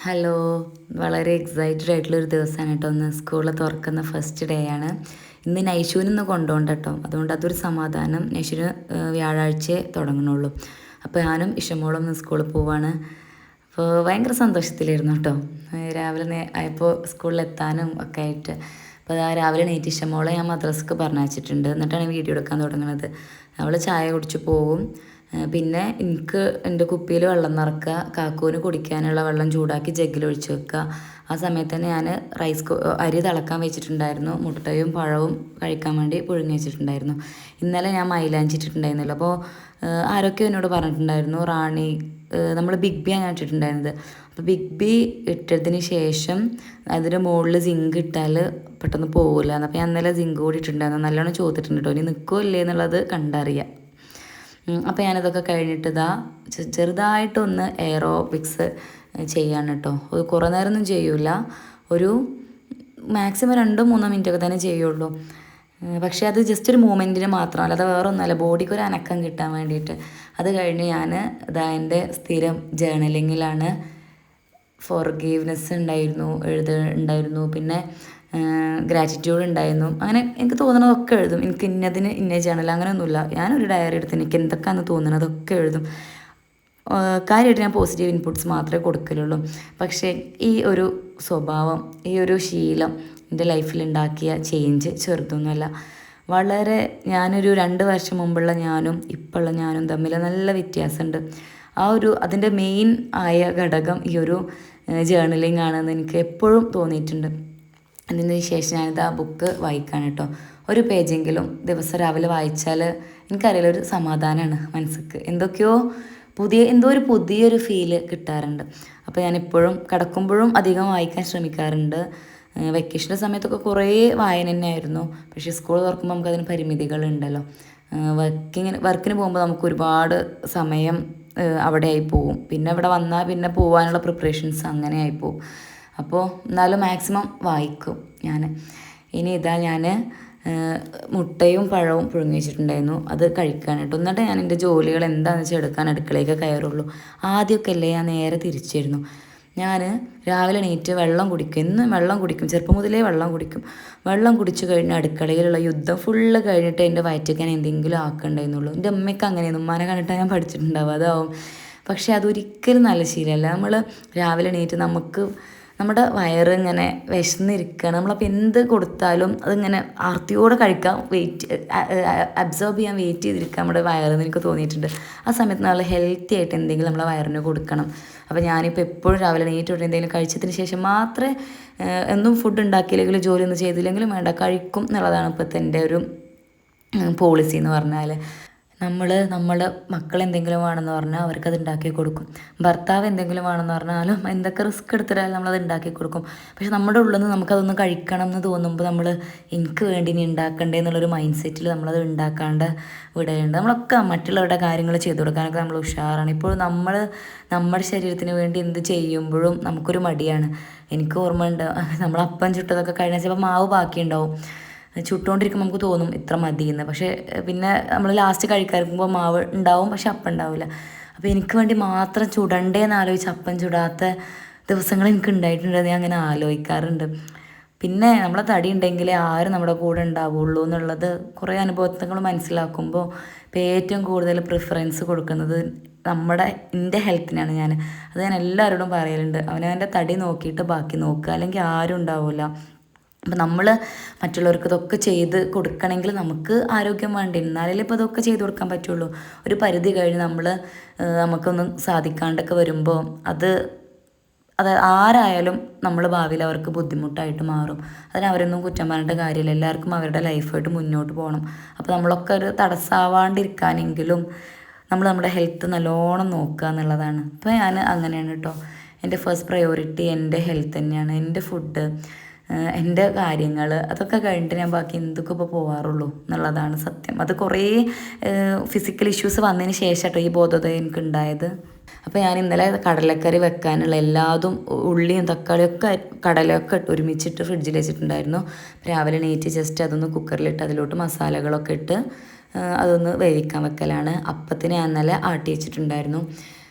Hello. വളരെ excited ആയിട്ടുള്ളൊരു ദിവസമാണ് കേട്ടോ. ഇന്ന് സ്കൂൾ തുറക്കുന്ന ഫസ്റ്റ് ഡേ ആണ്. ഇന്ന് നൈഷുവിനൊന്ന് കൊണ്ടുപോകണ്ട കേട്ടോ. അതുകൊണ്ട് അതൊരു സമാധാനം. നൈഷുവിന് വ്യാഴാഴ്ചയെ തുടങ്ങണുള്ളൂ. അപ്പോൾ ഞാനും ഇഷമോളും ഇന്ന് സ്കൂളിൽ പോവാണ്. അപ്പോൾ ഭയങ്കര സന്തോഷത്തിലായിരുന്നു കേട്ടോ. രാവിലെ ആയപ്പോൾ സ്കൂളിലെത്താനും ഒക്കെ ആയിട്ട്. അപ്പോൾ രാവിലെ എണീറ്റ് ഇഷമോളെ ഞാൻ മദ്രസക്ക് പറഞ്ഞയച്ചിട്ടുണ്ട്. എന്നിട്ടാണ് വീഡിയോ എടുക്കാൻ തുടങ്ങുന്നത്. അവൾ ചായ കുടിച്ച് പോവും. പിന്നെ എനിക്ക് എൻ്റെ കുപ്പിയിൽ വെള്ളം നിറക്കുക, കാക്കൂന് കുടിക്കാനുള്ള വെള്ളം ചൂടാക്കി ജഗ്ഗിൽ ഒഴിച്ച് വെക്കുക. ആ സമയത്ത് തന്നെ ഞാൻ അരി തിളക്കാൻ വെച്ചിട്ടുണ്ടായിരുന്നു. മുട്ടയും പഴവും കഴിക്കാൻ വേണ്ടി പുഴുങ്ങി വെച്ചിട്ടുണ്ടായിരുന്നു. ഇന്നലെ ഞാൻ മൈലാഞ്ചി ഇട്ടിട്ടുണ്ടായിരുന്നല്ലോ. അപ്പോൾ ആരൊക്കെ എന്നോട് പറഞ്ഞിട്ടുണ്ടായിരുന്നു, റാണി നമ്മൾ ബിഗ് ബി ആണ് ഇട്ടിട്ടുണ്ടായിരുന്നത്. അപ്പോൾ ബിഗ് ബി ഇട്ടതിന് ശേഷം അതിന് മുകളിൽ സിങ്ക് ഇട്ടാൽ പെട്ടെന്ന് പോകില്ല. അപ്പോൾ ഞാൻ ഇന്നലെ സിങ്ക് കൂടി ഇട്ടിട്ടുണ്ടായിരുന്നു. നല്ലോണം ചോദിച്ചിട്ടുണ്ട് കേട്ടോ, ഇനി നിൽക്കുമോ ഇല്ലേ എന്നുള്ളത് കണ്ടറിയാം. അപ്പോൾ ഞാനിതൊക്കെ കഴിഞ്ഞിട്ട് ചെറുതായിട്ടൊന്ന് എയറോബിക്സ് ചെയ്യാണ് കേട്ടോ. കുറേ നേരമൊന്നും ചെയ്യൂല, ഒരു മാക്സിമം 2-3 മിനിറ്റൊക്കെ തന്നെ ചെയ്യുള്ളൂ. പക്ഷേ അത് ജസ്റ്റ് ഒരു മൂമെൻറ്റിന് മാത്രമല്ല, അത് വേറെ ഒന്നുമല്ല, ബോഡിക്ക് ഒരു അനക്കം കിട്ടാൻ വേണ്ടിയിട്ട്. അത് കഴിഞ്ഞ് ഞാൻ എൻ്റെ സ്ഥിരം ജേർണലിങ്ങിലാണ്. ഫോർഗീവ്നെസ് ഉണ്ടായിരുന്നു, പിന്നെ ഗ്രാറ്റിറ്റ്യൂഡ് ഉണ്ടായിരുന്നു. അങ്ങനെ എനിക്ക് തോന്നുന്നതൊക്കെ എഴുതും. എനിക്ക് ഇന്നതിന് ഇന്ന ജേണൽ അങ്ങനെയൊന്നുമില്ല. ഞാനൊരു ഡയറി എടുത്ത് എനിക്ക് എന്തൊക്കെയാണെന്ന് തോന്നുന്നതൊക്കെ എഴുതും. കാര്യമായിട്ട് ഞാൻ പോസിറ്റീവ് ഇൻപുട്സ് മാത്രമേ കൊടുക്കലുള്ളൂ. പക്ഷേ ഈ ഒരു സ്വഭാവം, ഈ ഒരു ശീലം എൻ്റെ ലൈഫിൽ ഉണ്ടാക്കിയ ചേഞ്ച് ചെറുതൊന്നുമല്ല. വളരെ ഞാനൊരു 2 വർഷം മുമ്പുള്ള ഞാനും ഇപ്പോഴുള്ള ഞാനും തമ്മിൽ നല്ല വ്യത്യാസമുണ്ട്. അതിൻ്റെ മെയിൻ ആയ ഘടകം ഈ ഒരു ജേർണലിംഗ് ആണെന്ന് എനിക്ക് എപ്പോഴും തോന്നിയിട്ടുണ്ട്. അതിന് ശേഷം ഞാനിത് ആ ബുക്ക് വായിക്കാൻ കേട്ടോ. ഒരു പേജെങ്കിലും ദിവസം രാവിലെ വായിച്ചാൽ എനിക്കറിയില്ല, ഒരു സമാധാനമാണ് മനസ്സിക്ക്. എന്തോ ഒരു പുതിയൊരു ഫീല് കിട്ടാറുണ്ട്. അപ്പോൾ ഞാനെപ്പോഴും കിടക്കുമ്പോഴും അധികം വായിക്കാൻ ശ്രമിക്കാറുണ്ട്. വെക്കേഷൻ്റെ സമയത്തൊക്കെ കുറേ വായന തന്നെയായിരുന്നു. പക്ഷേ സ്കൂൾ തുറക്കുമ്പോൾ നമുക്കതിന് പരിമിതികളുണ്ടല്ലോ. വർക്കിന് പോകുമ്പോൾ നമുക്ക് ഒരുപാട് സമയം അവിടെ ആയി പോവും. പിന്നെ ഇവിടെ വന്നാൽ പിന്നെ പോകാനുള്ള പ്രിപ്പറേഷൻസ് അങ്ങനെ ആയിപ്പോവും. അപ്പോൾ എന്നാലും മാക്സിമം വായിക്കും ഞാൻ. ഇനി ഞാൻ മുട്ടയും പഴവും പുഴുങ്ങി വെച്ചിട്ടുണ്ടായിരുന്നു, അത് കഴിക്കാൻ കേട്ടോ. എന്നിട്ട് ഞാൻ എൻ്റെ ജോലികൾ എന്താണെന്ന് വെച്ചാൽ എടുക്കാൻ അടുക്കളയൊക്കെ കയറുള്ളൂ. ആദ്യമൊക്കെ അല്ലേ ഞാൻ നേരെ തിരിച്ചിരുന്നു. ഞാൻ രാവിലെ എണീറ്റ് വെള്ളം കുടിക്കും, എന്നും വെള്ളം കുടിക്കും, ചെറുപ്പം മുതലേ വെള്ളം കുടിക്കും. വെള്ളം കുടിച്ച് കഴിഞ്ഞ് അടുക്കളയിലുള്ള യുദ്ധം ഫുള്ള് കഴിഞ്ഞിട്ട് എൻ്റെ വയറ്റിക്കാൻ എന്തെങ്കിലും ആക്കണ്ടായിരുന്നുള്ളൂ. എൻ്റെ അമ്മയ്ക്ക് അങ്ങനെയായിരുന്നു, ഉമ്മാനെ കണ്ടിട്ടാണ് ഞാൻ പഠിച്ചിട്ടുണ്ടാവും, അതാവും. പക്ഷേ അതൊരിക്കലും നല്ല ശീലമല്ല. നമ്മൾ രാവിലെ എണീറ്റ് നമ്മുടെ വയറ് ഇങ്ങനെ വിശന്നിരിക്കുകയാണ്. നമ്മളപ്പോൾ എന്ത് കൊടുത്താലും അതിങ്ങനെ ആർത്തിയോടെ കഴിക്കാം, അബ്സോർബ് ചെയ്യാൻ വെയിറ്റ് ചെയ്തിരിക്കുക നമ്മുടെ വയറെന്ന് എനിക്ക് തോന്നിയിട്ടുണ്ട്. ആ സമയത്ത് നല്ല ഹെൽത്തി ആയിട്ട് എന്തെങ്കിലും നമ്മളെ വയറിന് കൊടുക്കണം. അപ്പോൾ ഞാനിപ്പോൾ എപ്പോഴും രാവിലെ എണീറ്റിട്ട് എന്തെങ്കിലും കഴിച്ചതിന് ശേഷം മാത്രമേ, എന്നും ഫുഡ് ഉണ്ടാക്കിയില്ലെങ്കിലും ജോലിയൊന്നും ചെയ്തില്ലെങ്കിലും വേണ്ട, കഴിക്കും എന്നുള്ളതാണ് ഇപ്പോഴത്തെ എൻ്റെ ഒരു പോളിസി എന്ന് പറഞ്ഞാൽ. നമ്മുടെ മക്കൾ എന്തെങ്കിലും വേണമെന്ന് പറഞ്ഞാൽ അവർക്കത് ഉണ്ടാക്കി കൊടുക്കും. ഭർത്താവ് എന്തെങ്കിലും വേണമെന്ന് പറഞ്ഞാലും എന്തൊക്കെ റിസ്ക് എടുത്തിട്ടാലും നമ്മളത് ഉണ്ടാക്കി കൊടുക്കും. പക്ഷെ നമ്മുടെ ഉള്ളിൽ നിന്ന് നമുക്കതൊന്ന് കഴിക്കണം എന്ന് തോന്നുമ്പോൾ എനിക്ക് വേണ്ടി ഇനി ഉണ്ടാക്കണ്ടേ എന്നുള്ളൊരു മൈൻഡ് സെറ്റിൽ നമ്മളത് ഉണ്ടാക്കാണ്ട് വിടേണ്ട. നമ്മളൊക്കെ മറ്റുള്ളവരുടെ കാര്യങ്ങൾ ചെയ്തു കൊടുക്കാനൊക്കെ നമ്മൾ ഉഷാറാണ്. ഇപ്പോൾ നമ്മുടെ ശരീരത്തിന് വേണ്ടി എന്ത് ചെയ്യുമ്പോഴും നമുക്കൊരു മടിയാണ്. എനിക്ക് ഓർമ്മയുണ്ട്, നമ്മൾ അപ്പം ചുട്ടതൊക്കെ കഴിഞ്ഞാൽ ചിലപ്പോൾ മാവ് ബാക്കിയുണ്ടാവും. ചുട്ടുകൊണ്ടിരിക്കുമ്പോൾ നമുക്ക് തോന്നും ഇത്ര മതിയെന്ന്. പക്ഷേ പിന്നെ നമ്മൾ ലാസ്റ്റ് കഴിക്കാറുമ്പോൾ മാവ് ഉണ്ടാവും, പക്ഷെ അപ്പം ഉണ്ടാവില്ല. അപ്പോൾ എനിക്ക് വേണ്ടി മാത്രം ചുടണ്ടേന്ന് ആലോചിച്ച് അപ്പം ചുടാത്ത ദിവസങ്ങൾ എനിക്ക് ഉണ്ടായിട്ടുണ്ടെന്ന് ഞാൻ അങ്ങനെ ആലോചിക്കാറുണ്ട്. പിന്നെ നമ്മളെ തടി ഉണ്ടെങ്കിലേ ആരും നമ്മുടെ കൂടെ ഉണ്ടാവുള്ളൂ എന്നുള്ളത് കുറേ അനുഭവങ്ങൾ മനസ്സിലാക്കുമ്പോൾ ഇപ്പോൾ ഏറ്റവും കൂടുതൽ പ്രിഫറൻസ് കൊടുക്കുന്നത് എൻ്റെ ഹെൽത്തിനാണ്. അത് ഞാൻ എല്ലാവരോടും പറയലുണ്ട്. അവനവൻ്റെ തടി നോക്കിയിട്ട് ബാക്കി നോക്കുക, അല്ലെങ്കിൽ ആരും ഉണ്ടാവില്ല. അപ്പം നമ്മൾ മറ്റുള്ളവർക്ക് ഇതൊക്കെ ചെയ്ത് കൊടുക്കണമെങ്കിൽ നമുക്ക് ആരോഗ്യം വേണ്ടേ, എന്നാലേ ഇപ്പോൾ ഇതൊക്കെ ചെയ്ത് കൊടുക്കാൻ പറ്റുള്ളൂ. ഒരു പരിധി കഴിഞ്ഞ് നമുക്കൊന്നും സാധിക്കാണ്ടൊക്കെ വരുമ്പോൾ അത് ആരായാലും നമ്മൾ ഭാവിയിൽ അവർക്ക് ബുദ്ധിമുട്ടായിട്ട് മാറും. അവരൊന്നും കുറ്റം പറഞ്ഞിട്ട് കാര്യമില്ല. എല്ലാവർക്കും അവരുടെ ലൈഫായിട്ട് മുന്നോട്ട് പോകണം. അപ്പോൾ നമ്മളൊക്കെ ഒരു തടസ്സമാവാണ്ടിരിക്കാനെങ്കിലും നമ്മുടെ ഹെൽത്ത് നല്ലോണം നോക്കുക എന്നുള്ളതാണ്. അപ്പോൾ ഞാൻ അങ്ങനെയാണ് കേട്ടോ. എൻ്റെ ഫസ്റ്റ് പ്രയോറിറ്റി എൻ്റെ ഹെൽത്ത് തന്നെയാണ്. എൻ്റെ ഫുഡ്, എൻ്റെ കാര്യങ്ങൾ, അതൊക്കെ കഴിഞ്ഞിട്ട് ഞാൻ ബാക്കി എന്തൊക്കെ ഇപ്പോൾ പോകാറുള്ളൂ എന്നുള്ളതാണ് സത്യം. അത് കുറേ ഫിസിക്കൽ ഇഷ്യൂസ് വന്നതിന് ശേഷം കേട്ടോ ഈ ബോധോദയം എനിക്ക് ഉണ്ടായത്. അപ്പോൾ ഞാൻ ഇന്നലെ കടലക്കറി വെക്കാനുള്ള എല്ലാതും ഉള്ളിയും തക്കാളിയൊക്കെ കടലയൊക്കെ ഒരുമിച്ചിട്ട് ഫ്രിഡ്ജിൽ വെച്ചിട്ടുണ്ടായിരുന്നു. രാവിലെ എണീറ്റ് ജസ്റ്റ് അതൊന്ന് കുക്കറിലിട്ട് അതിലോട്ട് മസാലകളൊക്കെ ഇട്ട് അതൊന്ന് വേവിക്കാൻ വെക്കലാണ്. അപ്പത്തിന് ഞാൻ ഇന്നലെ ആട്ടി വെച്ചിട്ടുണ്ടായിരുന്നു.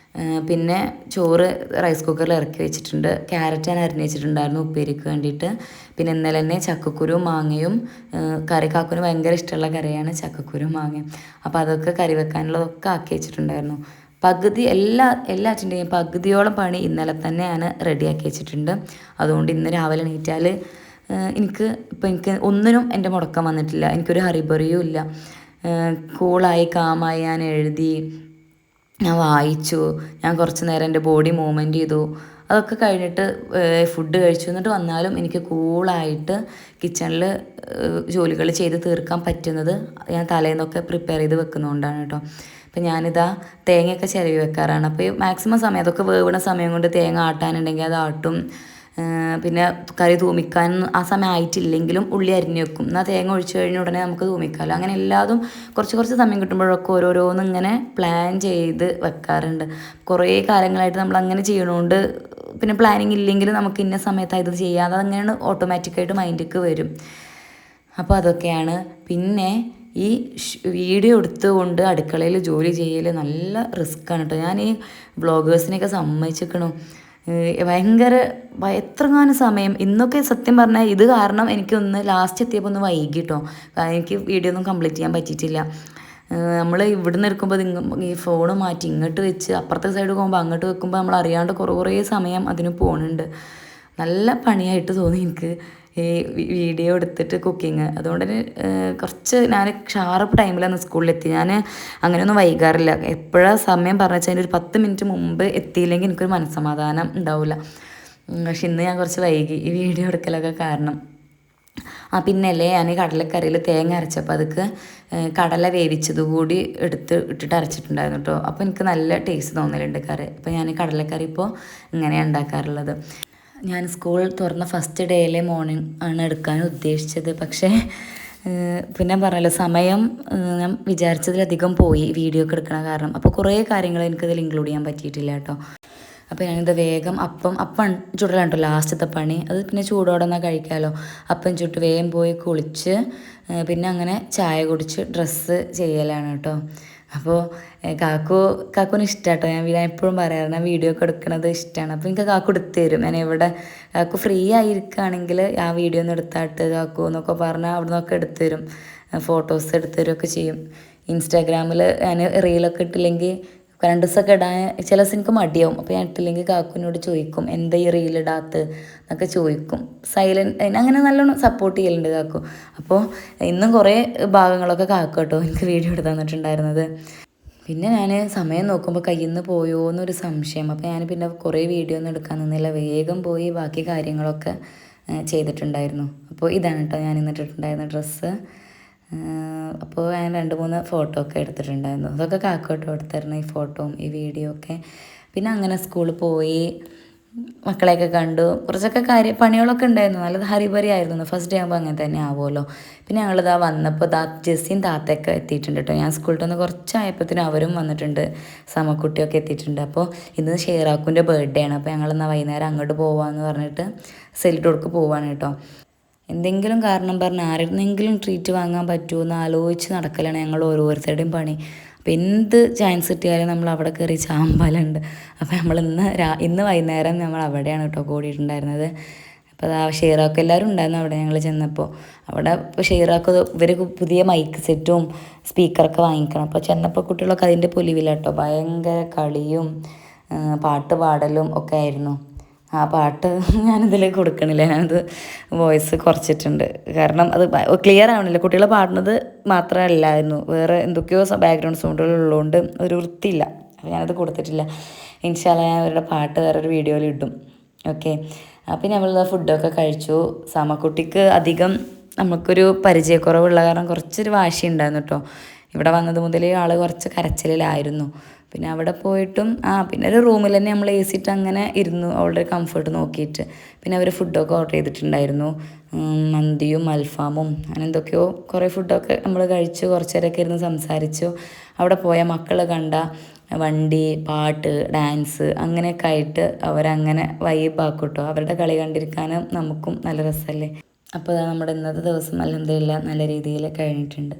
പിന്നെ ചോറ് റൈസ് കുക്കറിൽ ഇറക്കി വെച്ചിട്ടുണ്ട്. ക്യാരറ്റ് ഞാൻ അരിഞ്ഞ് വെച്ചിട്ടുണ്ടായിരുന്നു ഉപ്പേരിക്ക് വേണ്ടിയിട്ട്. പിന്നെ ഇന്നലെ തന്നെ ചക്കക്കുരും മാങ്ങയും കറി, കാക്കുന് ഭയങ്കര ഇഷ്ടമുള്ള കറിയാണ് ചക്കക്കുരും മാങ്ങയും. അപ്പോൾ അതൊക്കെ കറി വെക്കാനുള്ളതൊക്കെ ആക്കി വെച്ചിട്ടുണ്ടായിരുന്നു. പകുതി എല്ലാറ്റിൻ്റെയും പകുതിയോളം പണി ഇന്നലെ തന്നെ ഞാൻ റെഡിയാക്കി വെച്ചിട്ടുണ്ട്. അതുകൊണ്ട് ഇന്ന് രാവിലെ എണീറ്റാൽ എനിക്ക് ഒന്നിനും എൻ്റെ മുടക്കം വന്നിട്ടില്ല. എനിക്കൊരു ഹറിബറിയും ഇല്ല. കൂളായി കാമായി ഞാൻ എഴുതി, ഞാൻ വായിച്ചു, ഞാൻ കുറച്ച് നേരം എൻ്റെ ബോഡി മൂവ്മെൻറ്റ് ചെയ്തു. അതൊക്കെ കഴിഞ്ഞിട്ട് ഫുഡ് കഴിച്ചു. എന്നിട്ട് വന്നാലും എനിക്ക് കൂളായിട്ട് കിച്ചണിൽ ജോലികൾ ചെയ്ത് തീർക്കാൻ പറ്റുന്നത് ഞാൻ തലേന്നൊക്കെ പ്രിപ്പയർ ചെയ്ത് വെക്കുന്നതുകൊണ്ടാണ് കേട്ടോ. അപ്പം ഞാനിതാ തേങ്ങയൊക്കെ ചിരവി വെക്കാറാണ്. അപ്പോൾ മാക്സിമം സമയം അതൊക്കെ വേവണ സമയം കൊണ്ട് തേങ്ങ ആട്ടാനുണ്ടെങ്കിൽ അത് ആട്ടും. പിന്നെ കറി തൂമിക്കാൻ ആ സമയം ആയിട്ടില്ലെങ്കിലും ഉള്ളി അരിഞ്ഞ് വെക്കും. എന്നാൽ തേങ്ങ ഒഴിച്ച് കഴിഞ്ഞ ഉടനെ നമുക്ക് തൂമിക്കാമല്ലോ. അങ്ങനെ എല്ലാതും കുറച്ച് സമയം കിട്ടുമ്പോഴൊക്കെ ഓരോരോന്നും ഇങ്ങനെ പ്ലാൻ ചെയ്ത് വെക്കാറുണ്ട്. കുറേ കാലങ്ങളായിട്ട് നമ്മൾ അങ്ങനെ ചെയ്യണോണ്ട് പിന്നെ പ്ലാനിങ് ഇല്ലെങ്കിലും നമുക്ക് ഇന്ന സമയത്ത് ഇത് ചെയ്യാതെ അങ്ങനെയാണ് ഓട്ടോമാറ്റിക്കായിട്ട് മൈൻഡിലേക്ക് വരും. അപ്പോൾ അതൊക്കെയാണ്. പിന്നെ ഈ വീഡിയോ എടുത്തുകൊണ്ട് അടുക്കളയിൽ ജോലി ചെയ്യൽ നല്ല റിസ്ക്കാണ് കേട്ടോ. ഞാൻ ഈ വ്ളോഗേഴ്സിനെയൊക്കെ സമ്മതിച്ചിരിക്കണു. ഭയങ്കര എത്രങ്ങാനും സമയം ഇന്നൊക്കെ സത്യം പറഞ്ഞാൽ ഇത് കാരണം എനിക്കൊന്ന് ലാസ്റ്റ് എത്തിയപ്പോൾ ഒന്ന് വൈകി കേട്ടോ. എനിക്ക് വീഡിയോ ഒന്നും കംപ്ലീറ്റ് ചെയ്യാൻ പറ്റിയിട്ടില്ല. നമ്മൾ ഇവിടുന്ന് എടുക്കുമ്പോൾ ഈ ഫോണ് മാറ്റി ഇങ്ങോട്ട് വെച്ച് അപ്പുറത്തെ സൈഡ് പോകുമ്പോൾ അങ്ങോട്ട് വെക്കുമ്പോൾ നമ്മൾ അറിയാണ്ട് കുറേ സമയം അതിന് പോകുന്നുണ്ട്. നല്ല പണിയായിട്ട് തോന്നി എനിക്ക് ഈ വീഡിയോ എടുത്തിട്ട് കുക്കിങ്. അതുകൊണ്ട് തന്നെ കുറച്ച് ഞാൻ ഷാർപ്പ് ടൈമിലാണ് സ്കൂളിലെത്തി. ഞാൻ അങ്ങനെയൊന്നും വൈകാറില്ല. എപ്പോഴാണ് സമയം പറഞ്ഞു വെച്ചാൽ ഒരു 10 മിനിറ്റ് മുമ്പ് എത്തിയില്ലെങ്കിൽ എനിക്കൊരു മനസ്സമാധാനം ഉണ്ടാവില്ല. പക്ഷെ ഇന്ന് ഞാൻ കുറച്ച് വൈകി ഈ വീഡിയോ എടുക്കലൊക്കെ കാരണം. പിന്നല്ലേ ഞാൻ കടലക്കറിയിൽ തേങ്ങ അരച്ചപ്പോൾ അതൊക്കെ കടല വേവിച്ചതുകൂടി ഇട്ടിട്ട് അരച്ചിട്ടുണ്ടായിരുന്നു കേട്ടോ. അപ്പോൾ എനിക്ക് നല്ല ടേസ്റ്റ് തോന്നലുണ്ട് കറി. അപ്പോൾ ഞാൻ കടലക്കറി ഇപ്പോൾ ഇങ്ങനെയാണ് ഉണ്ടാക്കാറുള്ളത്. ഞാൻ സ്കൂൾ തുറന്ന ഫസ്റ്റ് ഡേയിലെ മോർണിംഗ് ആണ് എടുക്കാൻ ഉദ്ദേശിച്ചത്. പക്ഷേ പിന്നെ പറഞ്ഞല്ലോ സമയം ഞാൻ വിചാരിച്ചതിലധികം പോയി വീഡിയോ ഒക്കെ എടുക്കണ കാരണം. അപ്പോൾ കുറേ കാര്യങ്ങൾ എനിക്കതിൽ ഇൻക്ലൂഡ് ചെയ്യാൻ പറ്റിയിട്ടില്ല കേട്ടോ. അപ്പോൾ ഞാനിത് വേഗം അപ്പം ചുടലാണ് കേട്ടോ ലാസ്റ്റത്തെ പണി. അത് പിന്നെ ചൂടോടെ എന്നാൽ കഴിക്കാമല്ലോ. അപ്പം ചുട്ട് വേഗം പോയി കുളിച്ച് പിന്നെ അങ്ങനെ ചായ കുടിച്ച് ഡ്രസ്സ് ചെയ്യലാണ് കേട്ടോ. അപ്പോൾ കാക്കുവിന് ഇഷ്ടമാണ് കേട്ടോ. ഞാൻ എപ്പോഴും പറയാറുണ്ട് ഞാൻ വീഡിയോ ഒക്കെ എടുക്കുന്നത് ഇഷ്ടമാണ്. അപ്പോൾ എനിക്ക് കാക്കു എടുത്ത് തരും. ഞാൻ എവിടെ കാക്കു ഫ്രീ ആയിരിക്കുകയാണെങ്കിൽ ആ വീഡിയോ ഒന്ന് എടുത്താട്ട് കാക്കു എന്നൊക്കെ പറഞ്ഞാൽ അവിടെ നിന്നൊക്കെ എടുത്ത് തരും. ഫോട്ടോസ് എടുത്ത് തരുമൊക്കെ ചെയ്യും. ഇൻസ്റ്റാഗ്രാമിൽ ഞാൻ റീലൊക്കെ ഇട്ടില്ലെങ്കിൽ 2 ദിവസമൊക്കെ ഇടാൻ ചില ദിവസം എനിക്ക് മടിയാവും. അപ്പോൾ ഞാൻ ഇട്ടില്ലെങ്കിൽ കാക്കുവിനോട് ചോദിക്കും എന്താ ഈ റീലിടാത്ത് എന്നൊക്കെ ചോദിക്കും. സൈലൻറ്റ് അങ്ങനെ നല്ലോണം സപ്പോർട്ട് ചെയ്യലുണ്ട് കാക്കു. അപ്പോൾ ഇന്നും കുറേ ഭാഗങ്ങളൊക്കെ കാക്കു കേട്ടോ എനിക്ക് വീഡിയോ എടുത്ത് തന്നിട്ടുണ്ടായിരുന്നത്. പിന്നെ ഞാൻ സമയം നോക്കുമ്പോൾ കയ്യിൽ നിന്ന് പോയോ എന്നൊരു സംശയം. അപ്പോൾ ഞാൻ പിന്നെ കുറേ വീഡിയോ ഒന്നും എടുക്കാൻ നിന്നില്ല. വേഗം പോയി ബാക്കി കാര്യങ്ങളൊക്കെ ചെയ്തിട്ടുണ്ടായിരുന്നു. അപ്പോൾ ഇതാണ് കേട്ടോ ഞാൻ ഇന്നിട്ടുണ്ടായിരുന്ന ഡ്രസ്സ്. അപ്പോൾ ഞാൻ 2-3 ഫോട്ടോ ഒക്കെ എടുത്തിട്ടുണ്ടായിരുന്നു. അതൊക്കെ കാക്കോട്ടോ എടുത്തിരുന്നു ഈ ഫോട്ടോയും ഈ വീഡിയോ ഒക്കെ. പിന്നെ അങ്ങനെ സ്കൂളിൽ പോയി മക്കളെയൊക്കെ കണ്ടു. കുറച്ചൊക്കെ പണികളൊക്കെ ഉണ്ടായിരുന്നു. നല്ല ഹരിബറി ആയിരുന്നു. ഫസ്റ്റ് ഡേ ആകുമ്പോൾ അങ്ങനെ തന്നെ ആവുമല്ലോ. പിന്നെ ഞങ്ങളിതാ വന്നപ്പോൾ ജെസ്സിയും താത്തയൊക്കെ എത്തിയിട്ടുണ്ട് കേട്ടോ. ഞാൻ സ്കൂളിൽ നിന്ന് കുറച്ചായപ്പോഴത്തേനും അവരും വന്നിട്ടുണ്ട്. സമക്കുട്ടിയൊക്കെ എത്തിയിട്ടുണ്ട്. അപ്പോൾ ഇന്ന് ഷെയറാക്കുൻ്റെ ബർത്ത്ഡേ ആണ്. അപ്പോൾ ഞങ്ങളെന്നാൽ വൈകുന്നേരം അങ്ങോട്ട് പോകാമെന്ന് പറഞ്ഞിട്ട് സെലിഡോർക്ക് പോവാണ് കേട്ടോ. എന്തെങ്കിലും കാരണം പറഞ്ഞ് ആരെന്നെങ്കിലും ട്രീറ്റ് വാങ്ങാൻ പറ്റുമോ എന്ന് ആലോചിച്ച് നടക്കലാണ് ഞങ്ങൾ ഓരോരുത്തരുടെയും പണി. അപ്പോൾ എന്ത് ചാൻസ് കിട്ടിയാലും നമ്മൾ അവിടെ കയറി ചാമ്പാലുണ്ട്. അപ്പോൾ നമ്മൾ ഇന്ന് വൈകുന്നേരം നമ്മൾ അവിടെയാണ് കേട്ടോ കൂടിയിട്ടുണ്ടായിരുന്നത്. അപ്പോൾ ഷെയറാക്ക് എല്ലാവരും ഉണ്ടായിരുന്നു അവിടെ ഞങ്ങൾ ചെന്നപ്പോൾ. അവിടെ ഇപ്പോൾ ഷെയറാക്ക് ഇവർ പുതിയ മൈക്ക് സെറ്റും സ്പീക്കറൊക്കെ വാങ്ങിക്കണം. അപ്പോൾ ചെന്നപ്പോൾ കുട്ടികളൊക്കെ അതിൻ്റെ പൊലിവില്ല കേട്ടോ. ഭയങ്കര കളിയും പാട്ട് പാടലും ഒക്കെ ആയിരുന്നു. ആ പാട്ട് ഞാനിതിൽ കൊടുക്കണില്ല. ഞാനത് വോയിസ് കുറച്ചിട്ടുണ്ട്. കാരണം അത് ക്ലിയർ ആവണില്ല. കുട്ടികൾ പാടുന്നത് മാത്രമല്ലായിരുന്നു, വേറെ എന്തൊക്കെയോ ബാക്ക്ഗ്രൗണ്ട് സൗണ്ടുകൾ ഉള്ളതുകൊണ്ട് ഒരു വൃത്തിയില്ല. അപ്പോൾ ഞാനത് കൊടുത്തിട്ടില്ല. ഇൻഷാ അല്ലാഹ് ഞാൻ അവരുടെ പാട്ട് വേറൊരു വീഡിയോയിൽ ഇടും. ഓക്കെ. പിന്നെ നമ്മൾ ഫുഡൊക്കെ കഴിച്ചു. സമക്കുട്ടിക്ക് അധികം നമുക്കൊരു പരിചയക്കുറവുള്ള കാരണം കുറച്ചൊരു വാശി ഉണ്ടായിരുന്നു കേട്ടോ. ഇവിടെ വന്നത് മുതലേ ആൾ കുറച്ച് കരച്ചിലായിരുന്നു. പിന്നെ അവിടെ പോയിട്ടും പിന്നെ ഒരു റൂമിൽ തന്നെ നമ്മൾ AC ഇട്ട് അങ്ങനെ ഇരുന്നു അവളുടെ കംഫർട്ട് നോക്കിയിട്ട്. പിന്നെ അവർ ഫുഡൊക്കെ ഓർഡർ ചെയ്തിട്ടുണ്ടായിരുന്നു. മന്തിയും അൽഫാമും അങ്ങനെ എന്തൊക്കെയോ കുറേ ഫുഡൊക്കെ നമ്മൾ കഴിച്ചു. കുറച്ച് നേരമൊക്കെ ഇരുന്ന് സംസാരിച്ചു. അവിടെ പോയ മക്കൾ കണ്ട വണ്ടി, പാട്ട്, ഡാൻസ് അങ്ങനെയൊക്കെ ആയിട്ട് അവരങ്ങനെ വൈബാക്കും കേട്ടോ. അവരുടെ കളി കണ്ടിരിക്കാനും നമുക്കും നല്ല രസമല്ലേ. അപ്പോൾ നമ്മുടെ ഇന്നത്തെ ദിവസം അൽഹംദുലില്ലാഹ് നല്ല രീതിയിൽ കഴിഞ്ഞിട്ടുണ്ട്.